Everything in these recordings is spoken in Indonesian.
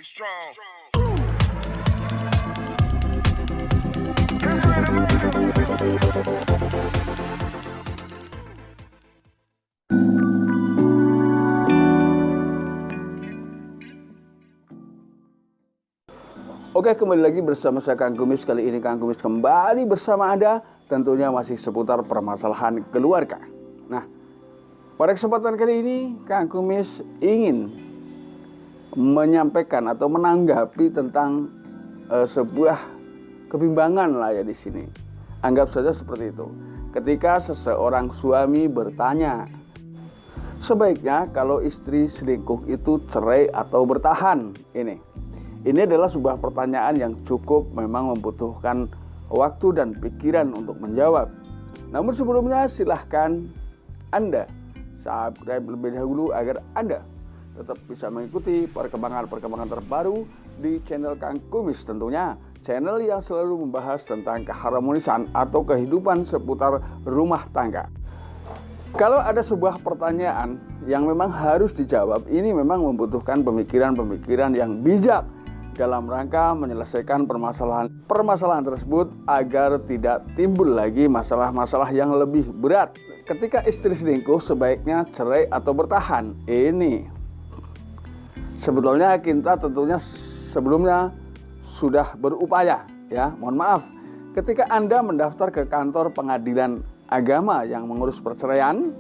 strong. Oke, kembali lagi bersama saya Kang Kumis. Kali ini Kang Kumis kembali bersama Anda, tentunya masih seputar permasalahan keluarga. Nah, pada kesempatan kali ini Kang Kumis ingin menyampaikan atau menanggapi tentang sebuah kebimbangan lah ya di sini. Anggap saja seperti itu. Ketika seseorang suami bertanya, sebaiknya kalau istri selingkuh itu cerai atau bertahan? Ini adalah sebuah pertanyaan yang cukup memang membutuhkan waktu dan pikiran untuk menjawab. Namun sebelumnya silahkan Anda subscribe lebih dahulu agar Anda tetap bisa mengikuti perkembangan-perkembangan terbaru di channel Kang Kumis, tentunya channel yang selalu membahas tentang keharmonisan atau kehidupan seputar rumah tangga. Kalau ada sebuah pertanyaan yang memang harus dijawab, ini memang membutuhkan pemikiran-pemikiran yang bijak dalam rangka menyelesaikan permasalahan tersebut agar tidak timbul lagi masalah-masalah yang lebih berat. Ketika istri selingkuh, sebaiknya cerai atau bertahan? Ini sebetulnya kita tentunya sebelumnya sudah berupaya, ya. Mohon maaf, ketika Anda mendaftar ke kantor pengadilan agama yang mengurus perceraian,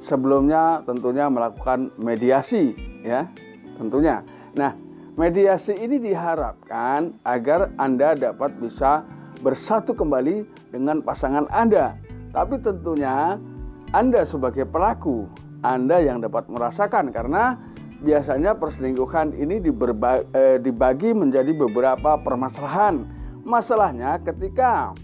sebelumnya tentunya melakukan mediasi, ya, tentunya. Nah, mediasi ini diharapkan agar Anda dapat bisa bersatu kembali dengan pasangan Anda. Tapi tentunya Anda sebagai pelaku, Anda yang dapat merasakan, karena biasanya perselingkuhan ini dibagi menjadi beberapa permasalahan. Masalahnya ketika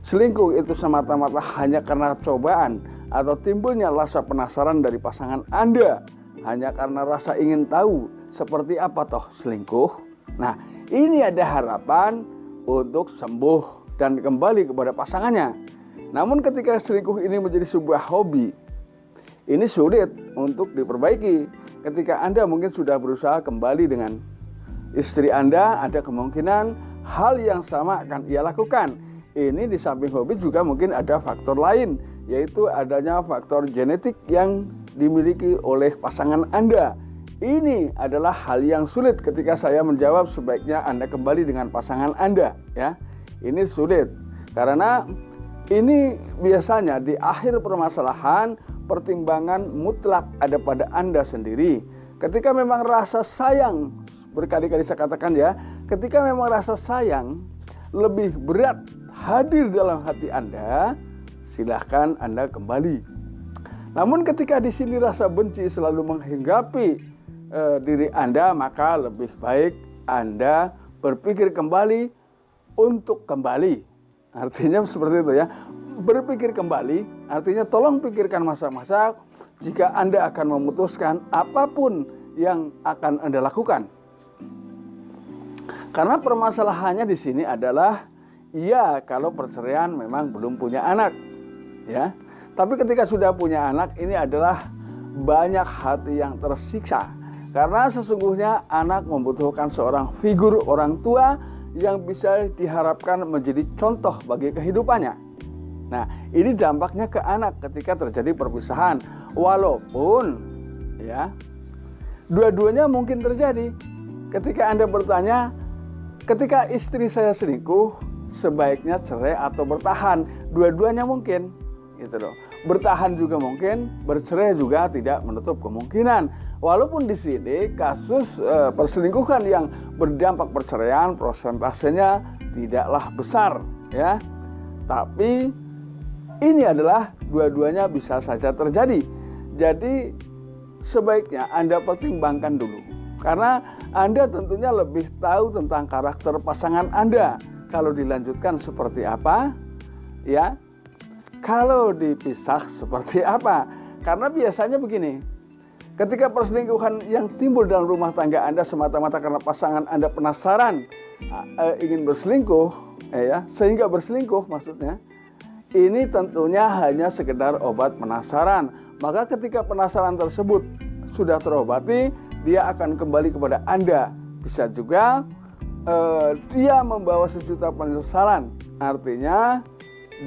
selingkuh itu semata-mata hanya karena cobaan atau timbulnya rasa penasaran dari pasangan Anda, hanya karena rasa ingin tahu seperti apa toh selingkuh. Nah, ini ada harapan untuk sembuh dan kembali kepada pasangannya. Namun ketika selingkuh ini menjadi sebuah hobi, ini sulit untuk diperbaiki. Ketika Anda mungkin sudah berusaha kembali dengan istri Anda, ada kemungkinan hal yang sama akan ia lakukan. Ini di samping hobi juga mungkin ada faktor lain, yaitu adanya faktor genetik yang dimiliki oleh pasangan Anda. Ini adalah hal yang sulit ketika saya menjawab sebaiknya Anda kembali dengan pasangan Anda, ya. Ini sulit karena ini biasanya di akhir permasalahan pertimbangan mutlak ada pada Anda sendiri. Ketika memang rasa sayang, berkali-kali saya katakan ya, ketika memang rasa sayang lebih berat hadir dalam hati Anda, silahkan Anda kembali. Namun ketika di sini rasa benci selalu menghinggapi diri Anda, maka lebih baik Anda berpikir kembali untuk kembali. Artinya seperti itu ya. Berpikir kembali artinya tolong pikirkan masa-masa jika Anda akan memutuskan apapun yang akan Anda lakukan. Karena permasalahannya di sini adalah iya kalau perceraian memang belum punya anak, ya. Tapi ketika sudah punya anak, ini adalah banyak hati yang tersiksa. Karena sesungguhnya anak membutuhkan seorang figur orang tua yang bisa diharapkan menjadi contoh bagi kehidupannya. Nah, ini dampaknya ke anak ketika terjadi perpisahan. Walaupun ya, dua-duanya mungkin terjadi. Ketika Anda bertanya, ketika istri saya selingkuh, sebaiknya cerai atau bertahan? Dua-duanya mungkin, gitu loh. Bertahan juga mungkin, bercerai juga tidak menutup kemungkinan. Walaupun di sini kasus perselingkuhan yang berdampak perceraian prosentasenya tidaklah besar, ya. Tapi ini adalah dua-duanya bisa saja terjadi. Jadi sebaiknya Anda pertimbangkan dulu, karena Anda tentunya lebih tahu tentang karakter pasangan Anda. Kalau dilanjutkan seperti apa, ya. Kalau dipisah seperti apa? Karena biasanya begini, ketika perselingkuhan yang timbul dalam rumah tangga Anda semata-mata karena pasangan Anda penasaran ingin berselingkuh, ya, sehingga berselingkuh maksudnya, ini tentunya hanya sekedar obat penasaran. Maka ketika penasaran tersebut sudah terobati, dia akan kembali kepada Anda. Bisa juga dia membawa sejuta penyesalan, artinya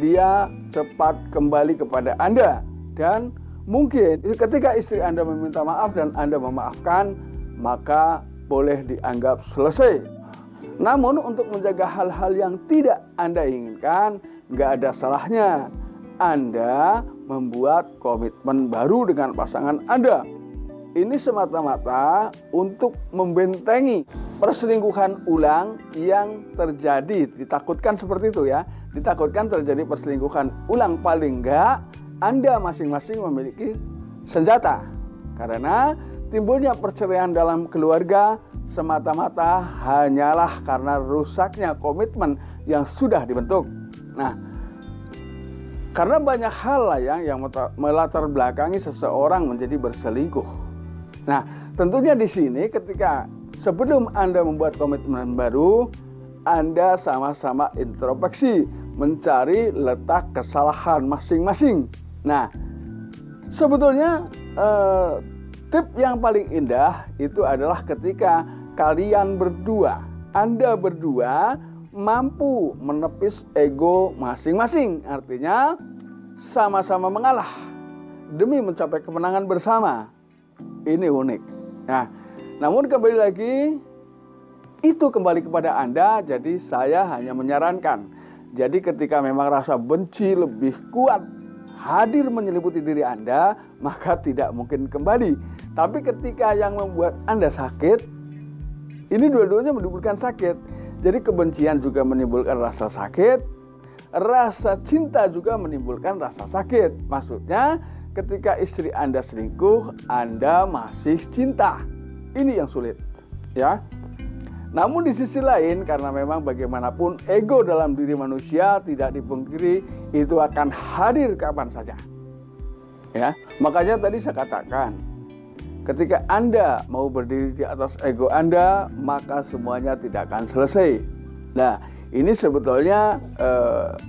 dia cepat kembali kepada Anda. Dan mungkin ketika istri Anda meminta maaf dan Anda memaafkan, maka boleh dianggap selesai. Namun untuk menjaga hal-hal yang tidak Anda inginkan, nggak ada salahnya Anda membuat komitmen baru dengan pasangan Anda. Ini semata-mata untuk membentengi perselingkuhan ulang yang terjadi. Ditakutkan seperti itu ya. Ditakutkan terjadi perselingkuhan ulang, paling enggak Anda masing-masing memiliki senjata. Karena timbulnya perceraian dalam keluarga semata-mata hanyalah karena rusaknya komitmen yang sudah dibentuk. Nah, karena banyak hal lah yang melatar belakangi seseorang menjadi berselingkuh. Nah, tentunya di sini ketika sebelum Anda membuat komitmen baru, Anda sama-sama introspeksi, mencari letak kesalahan masing-masing. Nah, sebetulnya tip yang paling indah itu adalah ketika kalian berdua, Anda berdua mampu menepis ego masing-masing. Artinya sama-sama mengalah demi mencapai kemenangan bersama. Ini unik. Nah, namun kembali lagi itu kembali kepada Anda. Jadi saya hanya menyarankan. Jadi ketika memang rasa benci lebih kuat hadir menyelimuti diri Anda, maka tidak mungkin kembali. Tapi ketika yang membuat Anda sakit, ini dua-duanya menimbulkan sakit. Jadi kebencian juga menimbulkan rasa sakit, rasa cinta juga menimbulkan rasa sakit. Maksudnya ketika istri Anda selingkuh, Anda masih cinta. Ini yang sulit, ya. Namun di sisi lain, karena memang bagaimanapun ego dalam diri manusia tidak dipungkiri itu akan hadir kapan saja. Ya, makanya tadi saya katakan, ketika Anda mau berdiri di atas ego Anda, maka semuanya tidak akan selesai. Nah, ini sebetulnya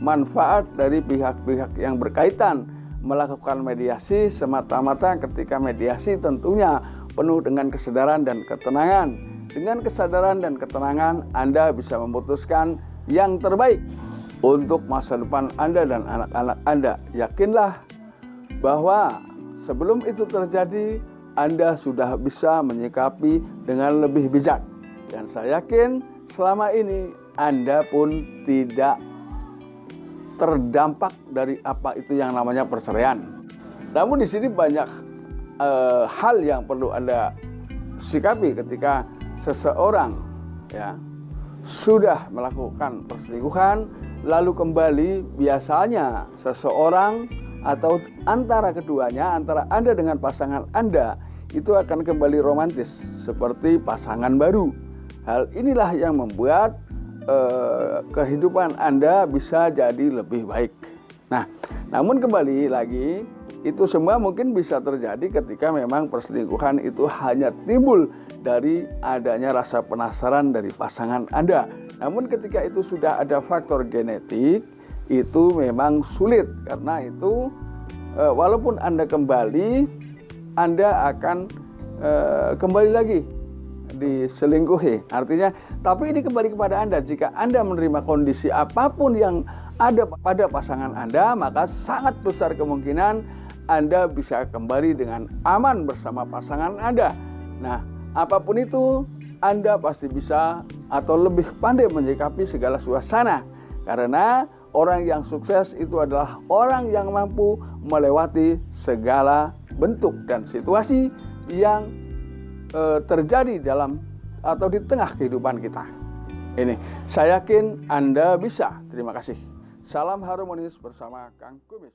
manfaat dari pihak-pihak yang berkaitan melakukan mediasi semata-mata ketika mediasi tentunya penuh dengan kesadaran dan ketenangan. Dengan kesadaran dan ketenangan Anda bisa memutuskan yang terbaik untuk masa depan Anda dan anak-anak Anda. Yakinlah bahwa sebelum itu terjadi Anda sudah bisa menyikapi dengan lebih bijak. Dan saya yakin selama ini Anda pun tidak terdampak dari apa itu yang namanya perceraian. Namun di sini banyak hal yang perlu Anda sikapi ketika seseorang ya sudah melakukan perselingkuhan lalu kembali. Biasanya seseorang atau antara keduanya, antara Anda dengan pasangan Anda itu akan kembali romantis seperti pasangan baru. Hal inilah yang membuat kehidupan Anda bisa jadi lebih baik. Nah, namun kembali lagi itu semua mungkin bisa terjadi ketika memang perselingkuhan itu hanya timbul dari adanya rasa penasaran dari pasangan Anda. Namun ketika itu sudah ada faktor genetik, itu memang sulit karena itu walaupun Anda kembali, Anda akan kembali lagi diselingkuhi. Artinya, tapi ini kembali kepada Anda. Jika Anda menerima kondisi apapun yang ada pada pasangan Anda, maka sangat besar kemungkinan Anda bisa kembali dengan aman bersama pasangan Anda. Nah, apapun itu, Anda pasti bisa atau lebih pandai menyikapi segala suasana. Karena orang yang sukses itu adalah orang yang mampu melewati segala bentuk dan situasi yang terjadi dalam atau di tengah kehidupan kita. Ini, saya yakin Anda bisa. Terima kasih. Salam harmonis bersama Kang Kumis.